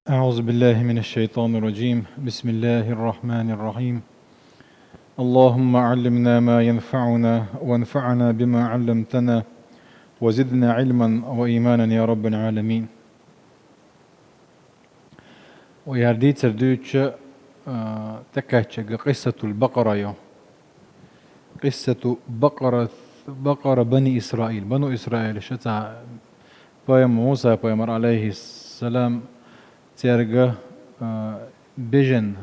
أعوذ بالله من الشيطان الرجيم. بسم الله الرحمن الرحيم. اللهم علمنا ما ينفعنا وانفعنا بما علمتنا وزدنا علما وإيمانا يا رب العالمين. وياردي تردوش تكاتش قصة البقرة يوم قصة بقرة بني إسرائيل. بنو إسرائيل شتا بايم موسى بايمر عليه السلام تيرجع بيجن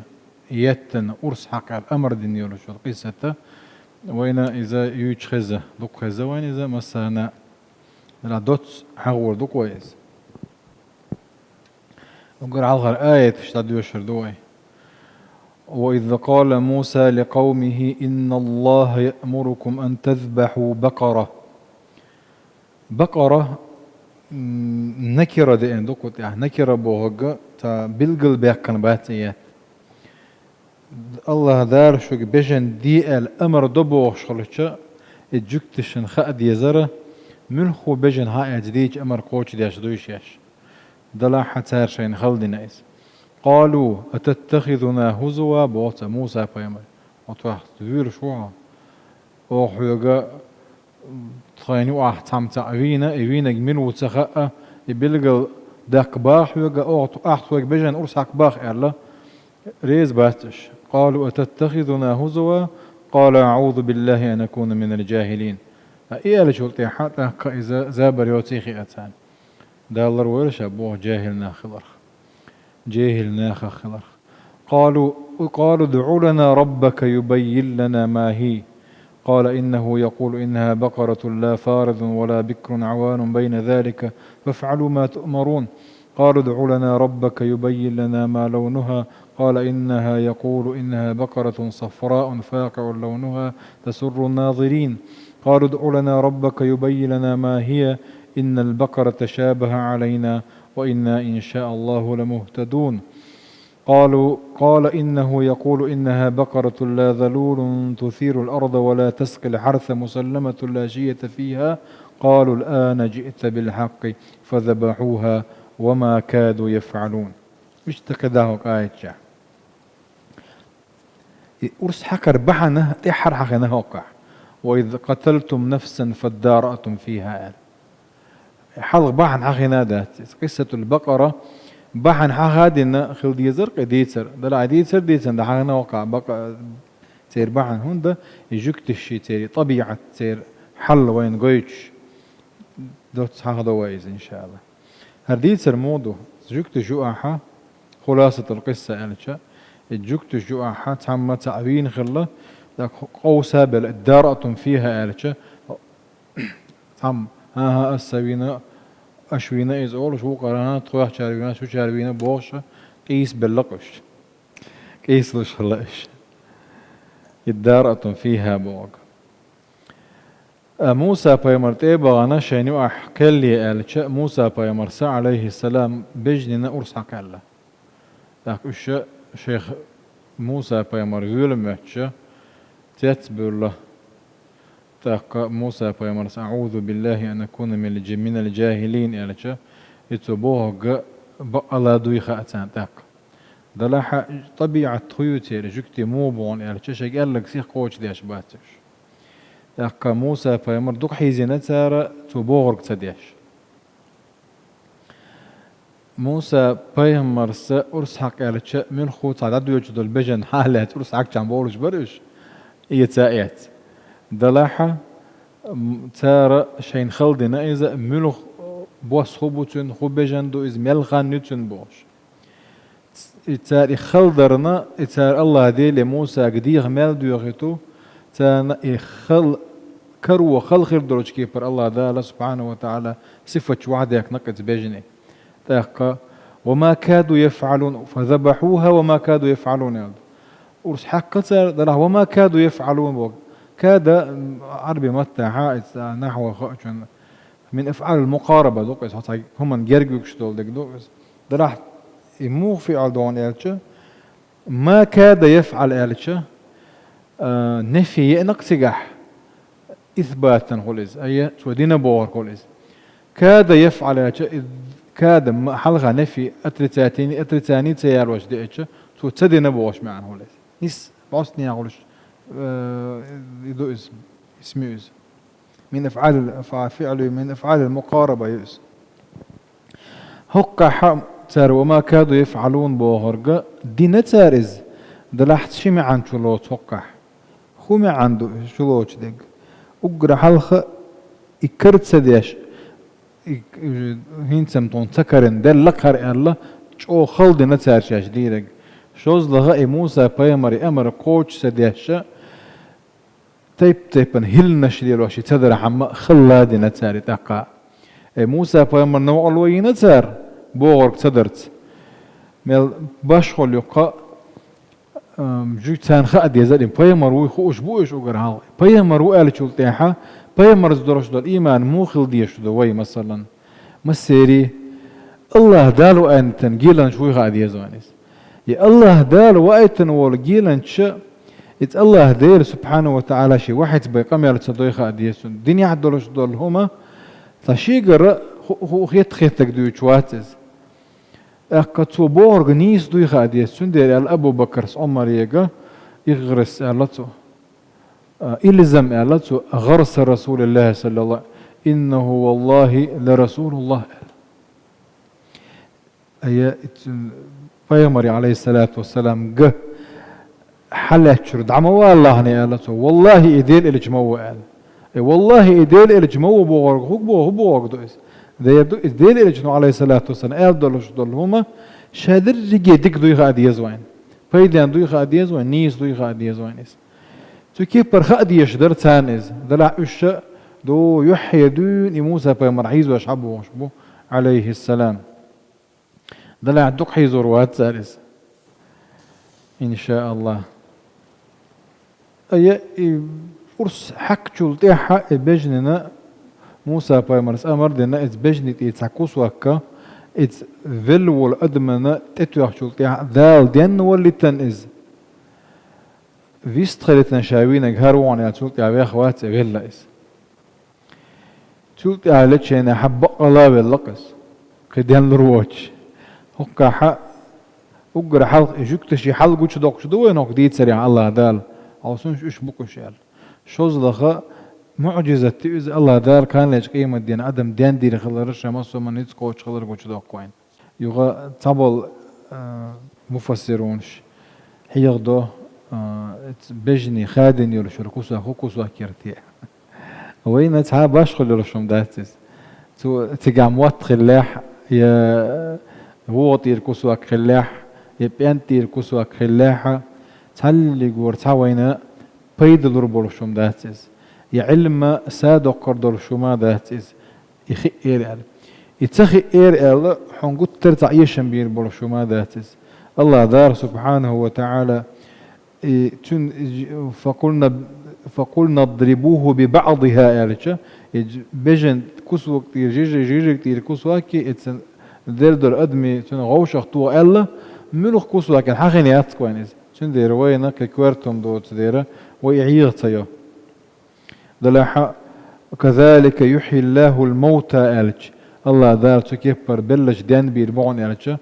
يتن أرس حق الأمر دينيولو شو القصة وين إذا يوج خزة دوك خزة وين إذا مثلا لا دوت حور دوك كويس وقر على غير آية تشتد يشر دوي. وإذ قال موسى لقومه إن الله يأمركم أن تذبحوا بقرة نكرة دين دوكوت نكرة بوهجة تا بلقل بيكن باتيات الله دار شو بيجن دي الأمر دبوغ شغلتشا الجكتشن خاد يزرة ملخو بيجن هاي جديد أمر قوش ديش دويشيش دلا حتار شين خلدي نايس. قالوا أتتخذنا هزوا بوتا موسى بيمر وتوح تدوير شوها وحيوغا تخيني واحد تام تعوينا جميل وتخاء يبلغ داك باخ يوغا أوت أحتوج بيجن أرسك باخ إلا ريز باتش. قالوا أتتخذنا هزوا قال أعوذ بالله أن أكون من الجاهلين. إيه اللي شلتي حتى إذا زابر يوتيخي أتان دالر ورش أبوه جاهل ناخ خلر. قالوا ادعوا لنا ربك يبين لنا ما هي. قال إنه يقول إنها بقرة لا فارض ولا بكر عوان بين ذلك فافعلوا ما تؤمرون. قالوا ادعوا لنا ربك يبين لنا ما لونها. قال إنها يقول إنها بقرة صفراء فاقع لونها تسر الناظرين. قالوا ادعوا لنا ربك يبين لنا ما هي إن البقرة تشابه علينا وإنا إن شاء الله لمهتدون. قال إنه يقول إنها بقرة لا ذلول تثير الأرض ولا تسقي الحرث مسلمة لا شية فيها. قالوا الآن جئت بالحق فذبحوها وما كادوا يفعلون. مش تكداه آية أرس حكر بحنه تحر حقنه وقع. وإذ قتلتم نفسا فادارأتم فيها حلق بحن حقنا ده قصة البقرة بحن حقادنا خل ديزرق ديتر دلع ديتر ده حقنا وقع بقى تير بحن هوندا يجوكت الشي تير طبيعة تير حل وين قويتش دوت حق دوايز إن شاء الله. هرديتر مودو جوكت جوعها خلاصة القصة ألشا الجوكت جوعها تم تعوين خلا قوسها بالدارأتم فيها ألشا تم ها السوينا أشوينا إز أول شو قرانا تروح شاربينا شو شاربينا بوشة قيس باللقش قيس لش خلاش الدارأتم فيها بوق. موسى بيمر تيبا أنا شيني أحكي قال موسى بيمر عليه السلام بجننا أرس حكلا تاكش شيخ موسى بيمر يلمتش تتبر له تاك موسى بيمر أعوذ بالله أن أكون من الجاهلين قال يتبوه الله دوي خاتان تاك دلاح طبيعة خيوتي رجكتي موبون قال شيء قال لك سيخ قوش ديش باتش تاك موسى بيمر دوك حيزينة سارة تبوغرك تديش موسى بيمر أرس حق قال من خوت على دو يجد البجن حالات أرس حق كان بورش برش يتسايات دلاحة تارة شين خلدنا إذا ملخ بوس خبوتن خبجن دو إز ملخان نتن بوش تار خلدرنا تار الله دي لموسى قديغ مال دو يغيتو تان خل كرو خل خير دروج كيبر الله دا سبحانه وتعالى صفة وعدك نقت بجني تاقا وما كادوا يفعلون فذبحوها وما كادوا يفعلون ورس حق دله وما كادوا يفعلون بوق كاد عربي متى عائد نحو من افعال المقاربه دوقس حتى هم نجرجوك شتول دوقس دله يمو فعل دون الچه ما كاد يفعل الچه نفي نقصجح اثباتا خلص اي سودينا بور خلص كاد يفعل الچه كادم حلقة نفي أترتاني تيار وش ديتش تو تدي نبوش معنا هو ليس نيس بعصني أقولش يدو اسمي من أفعال فعله من أفعال المقاربة يؤس هقا حم تار وما كادوا يفعلون بوهرقا دي نتارز دلحت شمي عن شلوت هقا خومي عنده شلوت ديك أقرأ حلقة يكرت سديش هين سمتون تكرن دل لقر الله شو خلد نتار شاش ديرك شوز لغا موسى بايمري أمر قوش سديش تيبن هل نشدير وشي تدر عم خلاد نتار تقع موسى بايمر نوع الوي نتار بوغرك تدرت مل باشخل يقع جوتان خاد يزالين بايمر وي خوش بوش وقر هاي بايمر وقال شو التاحة بايمر زدرش دول إيمان مو خلديش دوي مثلا مسيري الله دالو أنتن جيلان شوي خاد يزوانيس يا الله دالو وأيتن والجيلان شا إت الله دير سبحانه وتعالى شي واحد بيقام يالت صدوي خاد يسون الدنيا عدلوش دول هما تشيقر هو خيتك دو شواتز أكتو بورغ نيس دوي خاد يسون دير الأبو بكر عمر يجا يغرس ألتو إلزم ألتو غرس رسول الله صلى الله عليه وسلم إنه والله لرسول الله أي بيامري عليه الصلاة والسلام جه حلت شرد عم والله نيالته والله إديل الجمو قال والله إديل الجمو بورغ هو بورغ دويس ده يبدو إديل الجمو عليه الصلاة والسلام قال دولش دول هما شادر رجع ديك دوي خاد يزوين فيدان دوي خاد يزوين نيس دوي خاد يزوينس تو كيف برخاد يشدر تانز دلع وش دو يحيى دون موسى بيامر عيز وشعبه وشبه عليه السلام دلع دوك حيزور وات سالس إن شاء الله أي فرص حق شلتها بجننا موسى بايمرس أمر دنا إز بجنت إتساكوس وكا إتس فيل والأدمنا تتوح شلتها ذال دين واللي تنز فيست خلتنا شاوينا جهروان يا شلتها يا أخوات فيلا إس شلتها لتشينا حب الله باللقس كدين الرواتش هكا حق أقرأ حلق يجوكتشي حلق وش دوك شدوه إنك ديت سريع الله دال عاوزونش إيش بكوش يال شوز لخا معجزة تيز الله دال كان ليش قيمة دين عدم دين دير خلرش ماسو من يتسقوش خلر وش دوك كوين يغا تابل مفسرونش هيغدو بجني خادن يرشركوسا خوكوسا كيرتي وين تها باش خلرشهم داتس تو تقام وات خلاح يا هو طير كوسواك خلاح يبين طير كوسواك خلاحة تهلي جور تاوينا بيد الربولشوم داتس يعلم سادو قردرشوما داتس يخي إير يتخي إير حنقول ترتع يشن بير بولشوما داتس الله دار سبحانه وتعالى فقلنا اضربوه ببعضها ألشة بجن كوسواك طير جيجي طير كوسواكي دير دور أدمي تون غوش أخطوة ألا ملوخ كوسوا لكن حقين ياتكوينيز تون دير وينا ككوارتم دوت ديره ويعيغتيو دلاحة كذلك يحيي الله الموتى ألج الله دار تكبر بلش دين بيربعون ألج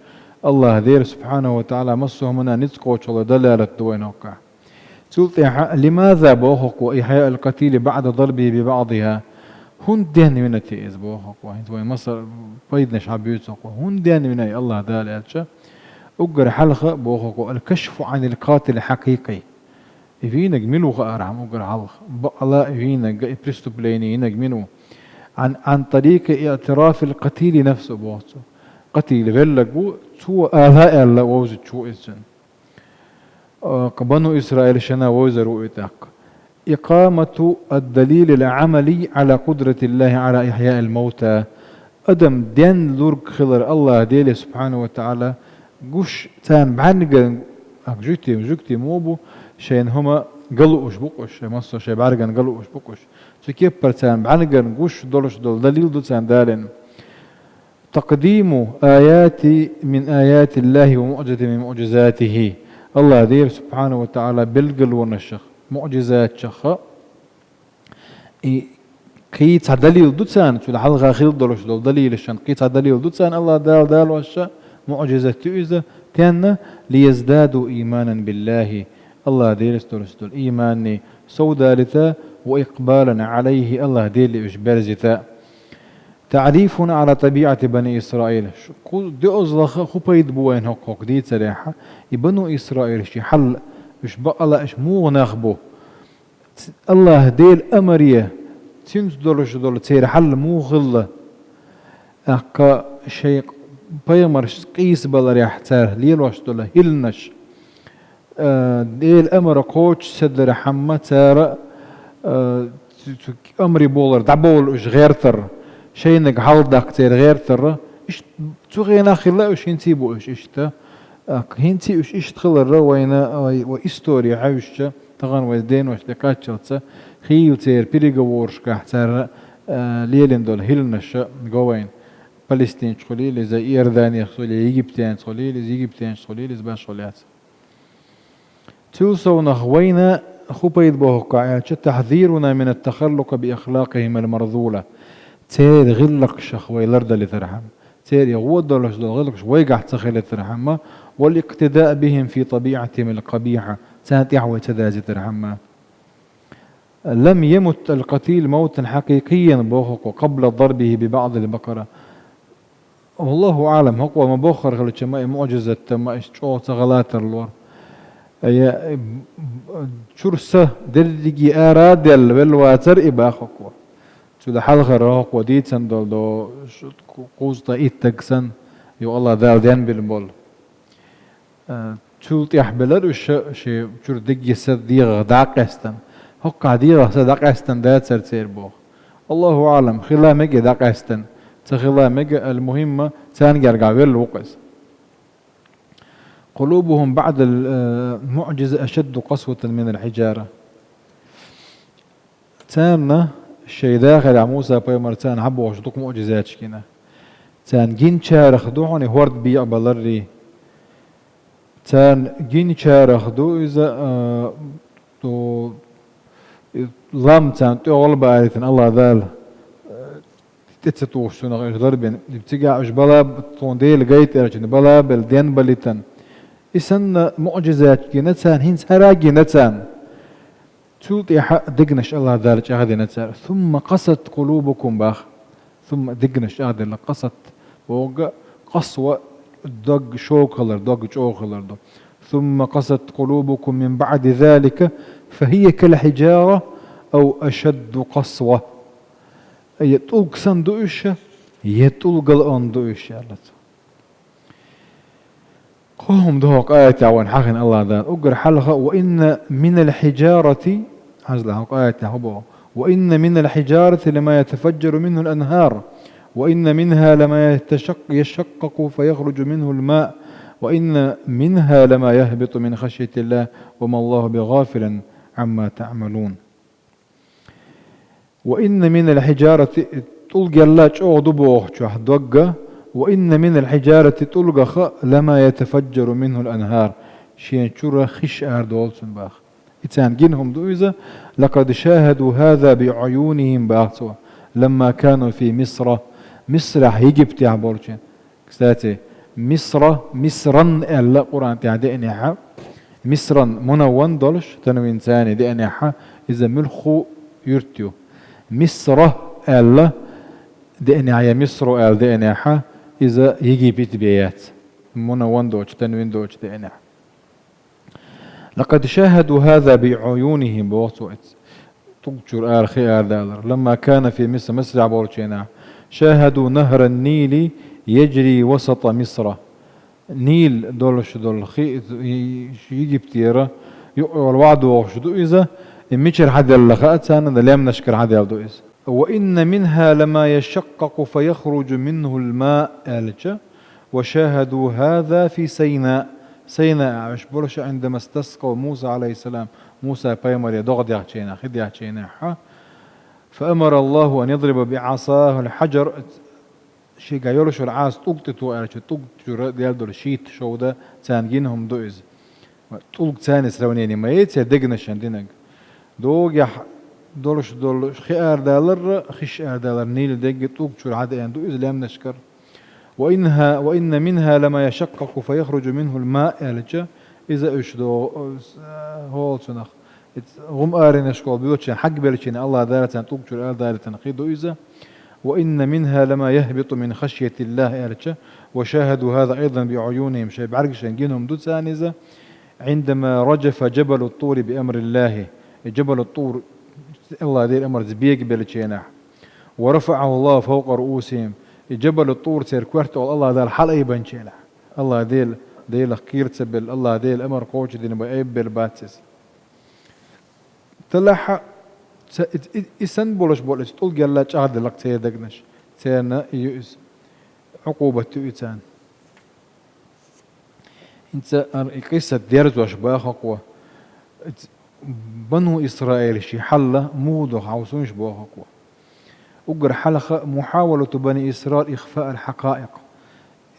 الله دير سبحانه وتعالى مصه منا نتقوش الله دلالة دوين وقع لماذا بوخق وإحياء القتيل بعد ضربه ببعضها هون دين من تيز بوخق وين مصر بيدنا شعبيوتك هون دين من الله دال ألج أقر حلقة بوخق الكشف عن القاتل الحقيقي فينا جميلو غارعم أقر حلقة الله فينا بريستو بليني نجمينو عن طريق اعتراف القتيل نفسه بوخصه قتيل بلك بو تو آلاء الله ووزد شو إسن بنو إسرائيل شنا وزروا إتاق إقامة الدليل العملي على قدرة الله على إحياء الموتى أدم دين لورك خلر الله ديلي سبحانه وتعالى قوش تان بعنقن جوكتي موبو شين هما قلو أشبقش مصر شي بعرقن قلو أشبقش كيف برتان بعنقن قوش دولش دول دليل دول تان دالن تقديم آيات من آيات الله ومعجزة من معجزاته الله دير سبحانه وتعالى بالقل ونشخ معجزات شخ قيت دليل دوتسان شو الحلقة خيل دلوش دول دليل الشان قيت دليل دوتسان الله دال وشا معجزة تؤذى تانا ليزدادوا إيمانا بالله الله ديل دول إيماني سودالتا وإقبالا عليه الله ديل إجبارزتا تعريفنا على طبيعة بني إسرائيل دي أزلخ خبيد بوين هوك دي تريحة بنو إسرائيل شي حل إش بقى الله إش مو نخبو الله ديل أمريه تنس دولش دول تير حل مو غلة أكا شيء بيمر قيس بلا ريح تار ليل واش دول هلنش ديل أمر قوش سدر حما تار أمري بولر دعبول إش غيرتر شيء نك حالدك تير غيرتر إش تغينا خلا إش هنتيبو إش تا هنتي إش تخل الروينا وإستوري عايش طغان وزدين واش دكاتشلتsa خيل تير بيريغا وورشكا تار ليلين دول هيلنش جوين فلسطين شغلي لزا إيردانيا شغلي يجيبتين شغلي لز يجيبتين شغلي لز باش شغليات توصو نخوينا خبيد بوهقا تحذيرنا من التخلق بأخلاقهم المرذولة تير غلق شخوي لرد لترحم تير يغود دولش دول غلق شوي قاعد تخيل ترحمه والاقتداء بهم في طبيعتهم القبيحة سانت يحوي تدازي ترحمه لم يمت القتيل موتا حقيقيا بوخق قبل ضربه ببعض البقرة والله أعلم هو ما بوخر غلط ما معجزة ما إشتو تغلات اللور أي شرسة دلجي أراد بالواتر إباخق شو ده حلقة راق وديت سندل دو قوزتا إتكسن يو الله ذال دين بالبول شو تيحبلر وش شيء شو دقي سد ديغ داقستن هقع ديغ سد داقستن دات سرتير بوخ الله أعلم خلا مجا داقستن تخلا مجا المهمة تانجر قابل الوقس قلوبهم بعد المعجزة أشد قسوة من الحجارة تانا الشيء داخل على موسى بيمر تان حبوا وشتوك معجزات شكينا تان جين شارخ دوعني هورد بيع بلري تان جين شارخ دو إذا تو لام تان تقول بعيثن الله ذال تتسوش سنة غير ضربين بتجا إيش بلا تونديل جيت إرجن بلا بالدين بليتن إسن معجزات جنتان هنس هراجي نتان تولت يحق دقنش الله ذلك أخذ نتان ثم قست قلوبكم باخ ثم دقنش أخذ قست ووقع قسوة دق شوكلر دق شوكلر ثم قست قلوبكم من بعد ذلك فهي كالحجارة أو أشد قسوة يتلق سندوش يتلق الأندوش قوم دوك آية عوان حقن الله ذات أقر حلقة وإن من الحجارة حزلها آية هبو وإن من الحجارة لما يتفجر منه الأنهار وإن منها لما يشقق فيخرج منه الماء وإن منها لما يهبط من خشية الله وما الله بغافل عما تعملون وإن من الحجارة تلقى الله تشوه دبوه تشوه دوقة وإن من الحجارة تلقى لما يتفجر منه الأنهار شين شورا خش أردولسن باخ إتان جنهم دوئزة لقد شاهدوا هذا بعيونهم باخسوا لما كانوا في مصر هيجب تعبورشين كساتي مصرا ألا قرآن تعدئني حا مصرا منون دولش تنوين ثاني دئني حا إذا ملخو يرتيو مصر ألا دئني عيا مصر أل دئني حا إذا يجي بيت بيات منون دوش تنوين دوش دئني حا لقد شاهدوا هذا بعيونهم بوقت تقجر آرخي آردالر لما كان في مصر عبورشينا شاهدوا نهر النيل يجري وسط مصر نيل دولش دول خي يجي بتيرة والوعد وشدو إذا ميشر حد اللخات أنا لم نشكر حد يالدو إذا وإن منها لما يشقق فيخرج منه الماء ألجا وشاهدوا هذا في سيناء عش برش عندما استسقى موسى عليه السلام موسى بيمر يدغد يحشينا خد يحشينا فأمر الله أن يضرب بعصاه الحجر شيء قايلوش العاص تقطتو أرش تقطتو ديال دول شيت شو ده تانجينهم دوئز تقط تاني سرونيني ما يتسى دقنش عندنا دوق دولش دول خيار دالر خش دالر نيل دق طوق شو العادة دو إزلام نشكر وإن منها لما يشقق فيخرج منه الماء يلجا إذا أشدو هول شنخ غم آرين شكول بيوتشن حق بلشين الله دارتن طوق شو الآل دارتن خيدو إذا وإن منها لما يهبط من خشية الله يلجا وشاهدوا هذا أيضا بعيونهم شيء بعرقشن جينهم دو ثانيزة عندما رجف جبل الطور بأمر الله جبل الطور الله دير أمر زبيق بلشينح ورفعه الله فوق رؤوسهم جبل الطور سير كوارتو الله دال حلقة يبنشينح الله ديل خير سبل الله ديل أمر قوش دين بأيبل باتس تلاح إسن بولش تقول قال لا جهد لك تيدقنش تينا يؤس عقوبة تؤتان انت قصة ديرز واشباخ أقوى بنو إسرائيل شي حلة مودو حوسونش بوخ أقوى أقر حلقة محاولة بني إسرائيل إخفاء الحقائق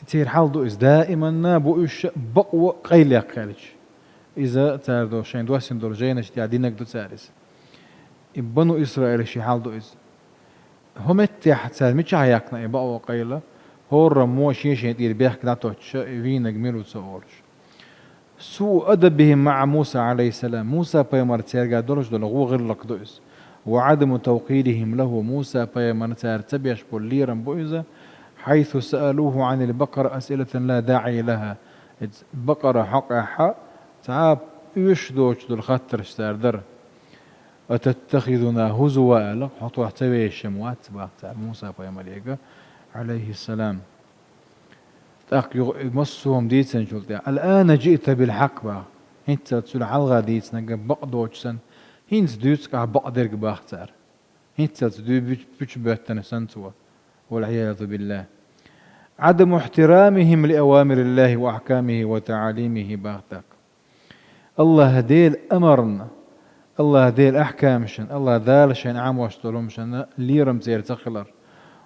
تير حال دوئس دائما نابوئش بقوة قيل يقالج إذا تاردو شين دواسين دول جينش تعدينك دو تارس بنو إسرائيل شي حال دوئس هم اتيح تسال ميش هياكنا بقوة قيلة هو الرمو شين تير بيحك ناتوش فينك ميلو تسورش سوء أدبهم مع موسى عليه السلام موسى بيمر تيرجع درج دول غو غلق دوئس وعدم توقيرهم له موسى بيمر تيرتبيش بوليرم بوئزة حيث سألوه عن البقرة أسئلة لا داعي لها بقرة حق تعاب يشدوش دول خطر اشتاردر أتتخذنا هزوا لك حطوا احتوي الشموات باقتال موسى بيمر عليه السلام مصهم ديتسن شلتي الآن جئت بالحق بقى انت تسول حلقة ديتسن بقدوشسن هينز دوتك بقدرك باختار انت تدو بيش بيتن سنتوا والعياذ بالله عدم احترامهم لأوامر الله وأحكامه وتعاليمه باختك الله هديل أمرنا الله هديل أحكامشن الله ذالشن عام واشتلومشن ليرم زير تخلر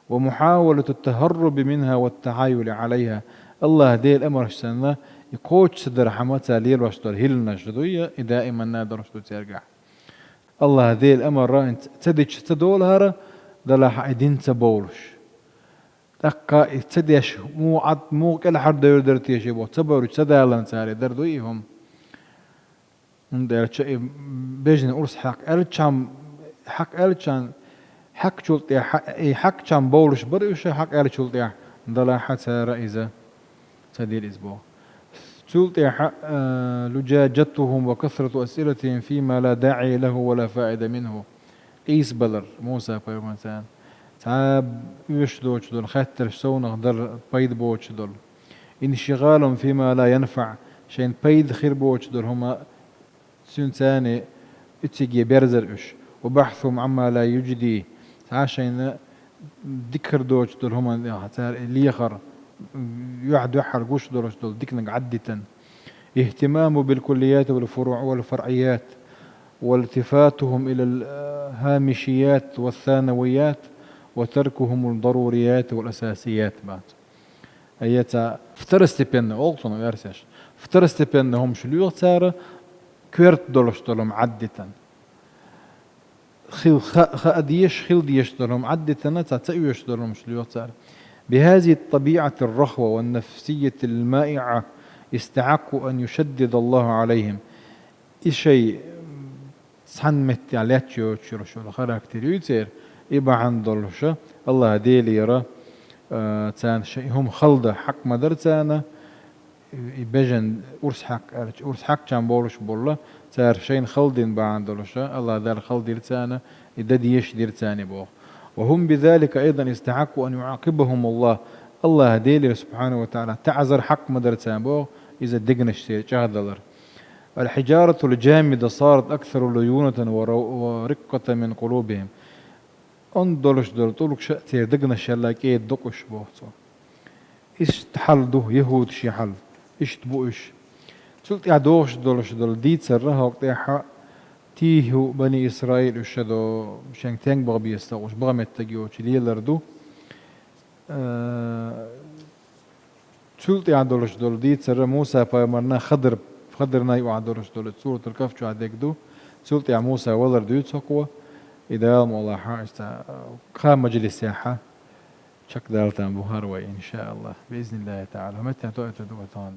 ومحاولة التهرب منها والتعايل عليها الله هديل أمر السنة يقوش صدر حمتها لير واشتل هيلنا شدوية دائما نادر شدو ترجع الله هديل أمر انت تدش تدول هرا دلا حايدين تبولش تقا تدش مو كل حد يقدر تيجيبو تبورش تدالن ساري دردويهم ندير شيء بيجن أرس حق ألشان حق شلطي حق كان بولش بريوش حق ألشلطي دلا حتى رئيزة تدير الأسبوع شلطي حق لجاجتهم وكثرة أسئلتهم فيما لا داعي له ولا فائدة منه قيس بلر موسى بيرمانسان تعاب يشدوش دول خاتر سون غدر بيد بوش دول انشغالهم فيما لا ينفع شين بيد خير بوش دول هما سنتاني اتجي بيرزرش وبحثهم عما لا يجدي عشان ذكر دوش دول هما اللي يخر يعد يحرقوش دول ذكر عدة اهتمامه بالكليات والفروع والفرعيات والتفاتهم إلى الهامشيات والثانويات وتركهم الضروريات والأساسيات بعد أيتا فترستبين أولتون ويرسش فترستبين هم شلوغ تارة كويرت دولش دولهم عدة خيل ديش دولهم عدة تأويش دولهم شلوغ تارة بهذه الطبيعة الرخوة والنفسية المائعة استعقوا أن يشدد الله عليهم إشي سنمت عليات يوتشيرشو الخراكتر يوتير إبا عندلشة الله ديل يرى تان شيء هم خلده حق مدرتانا يبجن أرس حق كان بولش بولا تار شين خلدين با عندلشة الله دار خلد يرتانا إدد يشدير تاني بوه وهم بذلك أيضا استحقوا أن يعاقبهم الله ديل سبحانه وتعالى تعذر حق مدرتان بوه إذا دقنش جهدلر الحجارة الجامدة صارت أكثر ليونة ورقة من قلوبهم أندلش دول طولك شأتير دقنش يلاكي دقش بوهتو إيش تحل دو يهود شي حل إيش تبوش سلت يعدوش دولش دول ديت سرها وقتها تيهو بني إسرائيل وشدو شان تانك بغا بيستغوش بغا متجيوش ليلردو سلت يعدولش دول ديت سر موسى فمرنا خضر نايو عدولش دول سورة الكهف شو عدك دو سلت يا موسى ولر ديوت سقوة إذا والله حاجة خام مجلس سياحة شك دالتان بوهروي إن شاء الله بإذن الله تعالى متى تؤتي دوتان